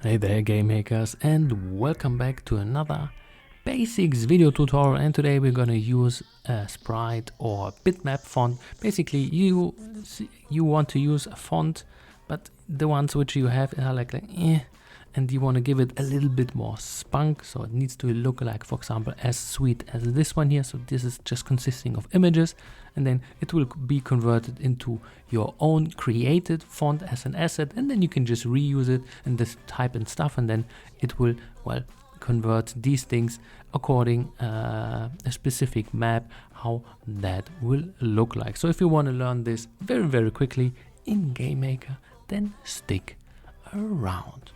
Hey there game makers, and welcome back to another basics video tutorial. And today we're gonna use a sprite or bitmap font. Basically you want to use a font, but the ones which you have are like and you want to give it a little bit more spunk, so it needs to look like, for example, as sweet as this one here. So this is just consisting of images, and then it will be converted into your own created font as an asset, and then you can just reuse it and this type and stuff, and then it will, well, convert these things according a specific map, how that will look like. So if you want to learn this very quickly in GameMaker, then stick around.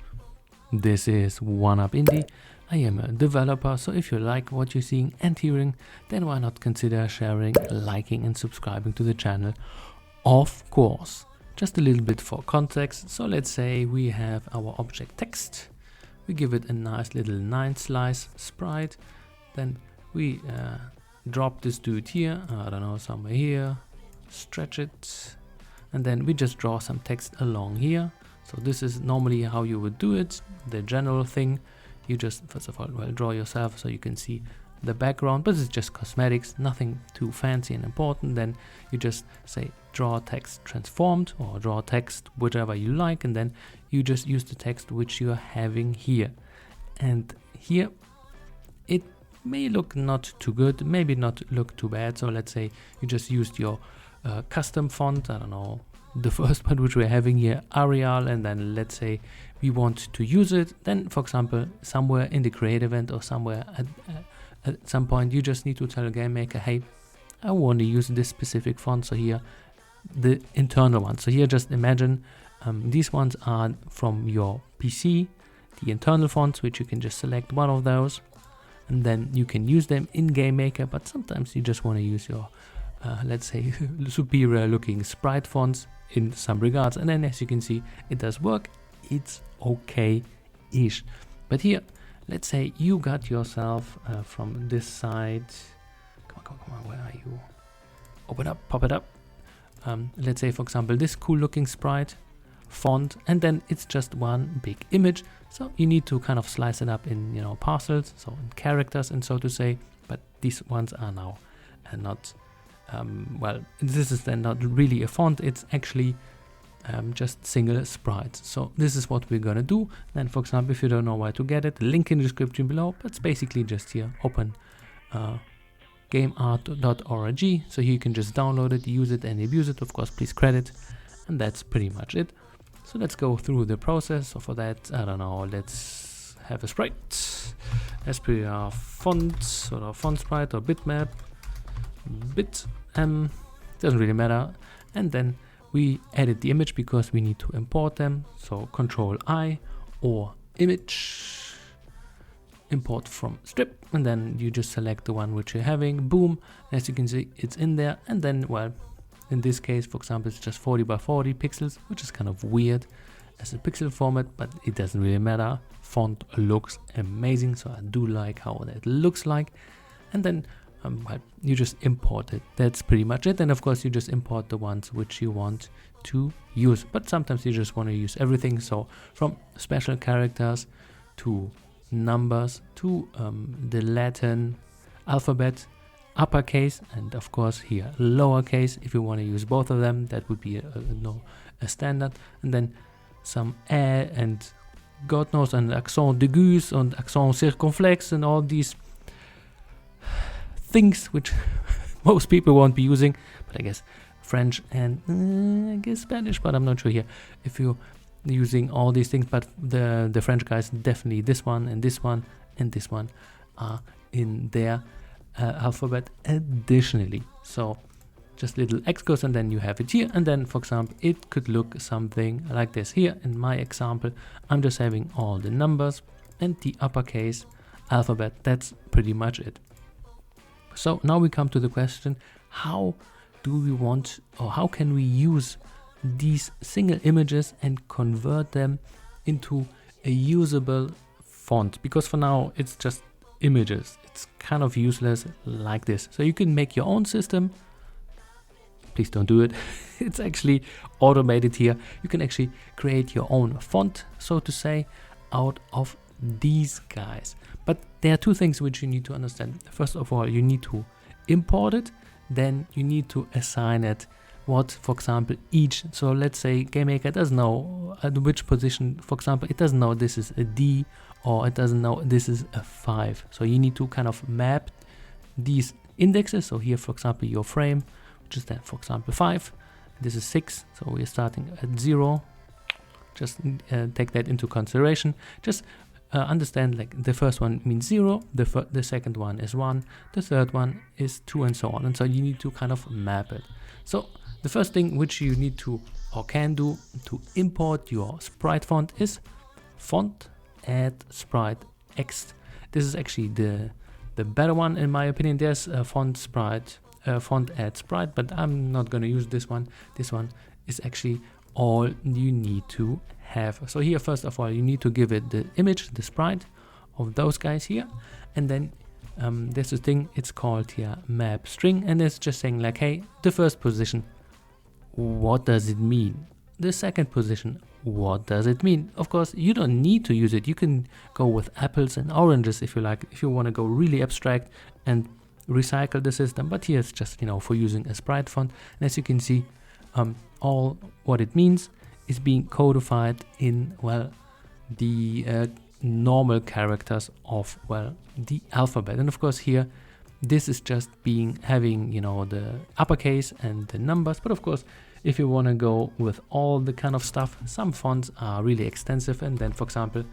This is OneUpIndie. I am a developer, so if you like what you're seeing and hearing, then why not consider sharing, liking and subscribing to the channel. Of course, just a little bit for context. So let's say we have our object text. We give it a nice little 9 slice sprite. Then we drop this dude here, I don't know, somewhere here, stretch it, and then we just draw some text along here. So this is normally how you would do it, the general thing. You just, first of all, well, draw yourself so you can see the background, but it's just cosmetics, nothing too fancy and important. Then you just say draw text transformed or draw text whichever you like, and then you just use the text which you are having here. And here it may look not too good, maybe not look too bad. So let's say you just used your custom font, I don't know, the first one which we're having here, Arial, and then let's say we want to use it. Then, for example, somewhere in the create event or somewhere at some point, you just need to tell GameMaker, hey, I want to use this specific font. So here, the internal one. So here, just imagine these ones are from your PC, the internal fonts, which you can just select one of those, and then you can use them in GameMaker. But sometimes you just want to use your let's say superior looking sprite fonts in some regards, and then as you can see, it does work. It's okay-ish. But here, let's say you got yourself from this side, come on, where are you? Open up, pop it up. Let's say, for example, this cool looking sprite font, and then it's just one big image. So you need to kind of slice it up in, parcels, so in characters and so to say, but these ones are now not well, this is then not really a font, it's actually just single sprites. So this is what we're gonna do. Then, for example, if you don't know where to get it, link in the description below, but it's basically just here, open gameart.org, so you can just download it, use it and abuse it. Of course, please credit, and that's pretty much it. So let's go through the process. So for that, I don't know, let's have a sprite. Let's put our font or our font sprite or bitmap, doesn't really matter. And then we edit the image because we need to import them. So Control-I or image, import from strip, and then you just select the one which you're having, boom. As you can see, it's in there. And then, well, in this case, for example, it's just 40 by 40 pixels, which is kind of weird as a pixel format, but it doesn't really matter. Font looks amazing, so I do like how that looks like. And then well, you just import it. That's pretty much it. And of course, you just import the ones which you want to use. But sometimes you just want to use everything. So from special characters to numbers to the Latin alphabet, uppercase, and of course here lowercase. If you want to use both of them, that would be a standard. And then some and God knows, and accent aigus and accent circonflexe and all these things which most people won't be using, but I guess French and I guess Spanish, but I'm not sure here if you're using all these things. But the French guys, definitely this one and this one and this one are in their alphabet additionally. So just little excos, and then you have it here. And then, for example, it could look something like this. Here in my example, I'm just having all the numbers and the uppercase alphabet. That's pretty much it. So now we come to the question, how do we want, or how can we use these single images and convert them into a usable font? Because for now it's just images. It's kind of useless like this. So you can make your own system. Please don't do it. It's actually automated here. You can actually create your own font, so to say. out of these guys. But there are two things which you need to understand. First of all, you need to import it, then you need to assign it what, for example, each. So let's say GameMaker doesn't know at which position, for example, it doesn't know this is a D, or it doesn't know this is a 5. So you need to kind of map these indexes. So here, for example, your frame, which is then, for example, 5. This is 6. So we're starting at 0. Just take that into consideration. Just understand, like, the first one means 0, the second one is 1, the third one is 2, and so on. And so you need to kind of map it. So the first thing which you need to or can do to import your sprite font is font add sprite x. This is actually the better one in my opinion. There's a font add sprite, but I'm not going to use this one. This one is actually all you need to have. So here, first of all, you need to give it the image, the sprite of those guys here, and then there's a thing, it's called here mapstring, and it's just saying like, hey, the first position, what does it mean? The second position, what does it mean? Of course, you don't need to use it. You can go with apples and oranges if you like, if you want to go really abstract and recycle the system. But here it's just, you know, for using a sprite font. And as you can see, all what it means is being codified in, well, the normal characters of, well, the alphabet. And of course here, this is just having, you know, the uppercase and the numbers. But of course, if you want to go with all the kind of stuff, some fonts are really extensive. And then, for example,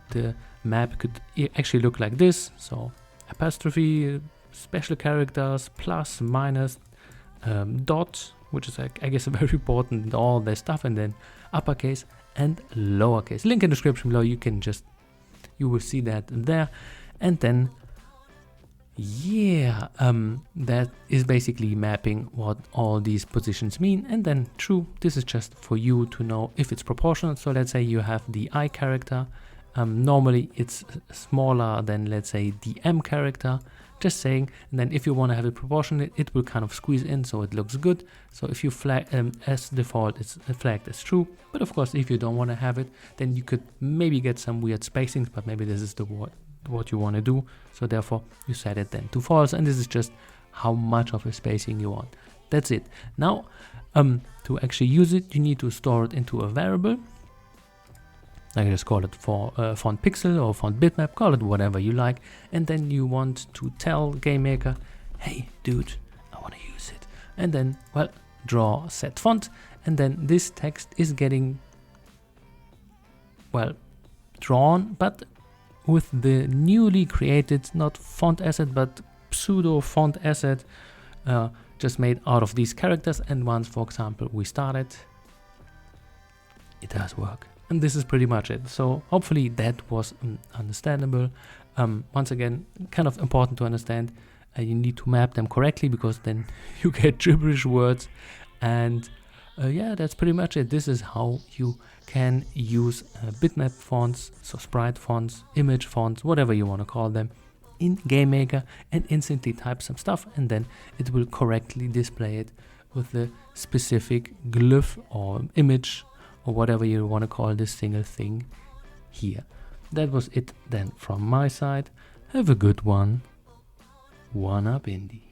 the map could actually look like this. So apostrophe, special characters, plus, minus, dot, which is, I guess, very important, all their stuff, and then uppercase and lowercase. Link in the description below. You will see that there. And then, yeah, that is basically mapping what all these positions mean. And then true, this is just for you to know if it's proportional. So let's say you have the I character. Normally it's smaller than, let's say, the M character. Just saying. And then if you want to have it proportional, it will kind of squeeze in so it looks good. So if you flag as default, it's flagged as true. But of course, if you don't want to have it, then you could maybe get some weird spacings, but maybe this is what you want to do. So therefore you set it then to false, and this is just how much of a spacing you want. That's it. Now to actually use it, you need to store it into a variable. I can just call it for font pixel or font bitmap, call it whatever you like. And then you want to tell GameMaker, hey dude, I want to use it. And then, well, draw set font, and then this text is getting, well, drawn, but with the newly created, not font asset, but pseudo font asset, just made out of these characters. And once, for example, we start it does work. And this is pretty much it. So hopefully that was understandable. Once again, kind of important to understand, you need to map them correctly, because then you get gibberish words. And yeah, that's pretty much it. This is how you can use bitmap fonts, so sprite fonts, image fonts, whatever you want to call them, in GameMaker, and instantly type some stuff, and then it will correctly display it with the specific glyph or image or whatever you want to call this single thing here. That was it then from my side. Have a good one. One up, Indie.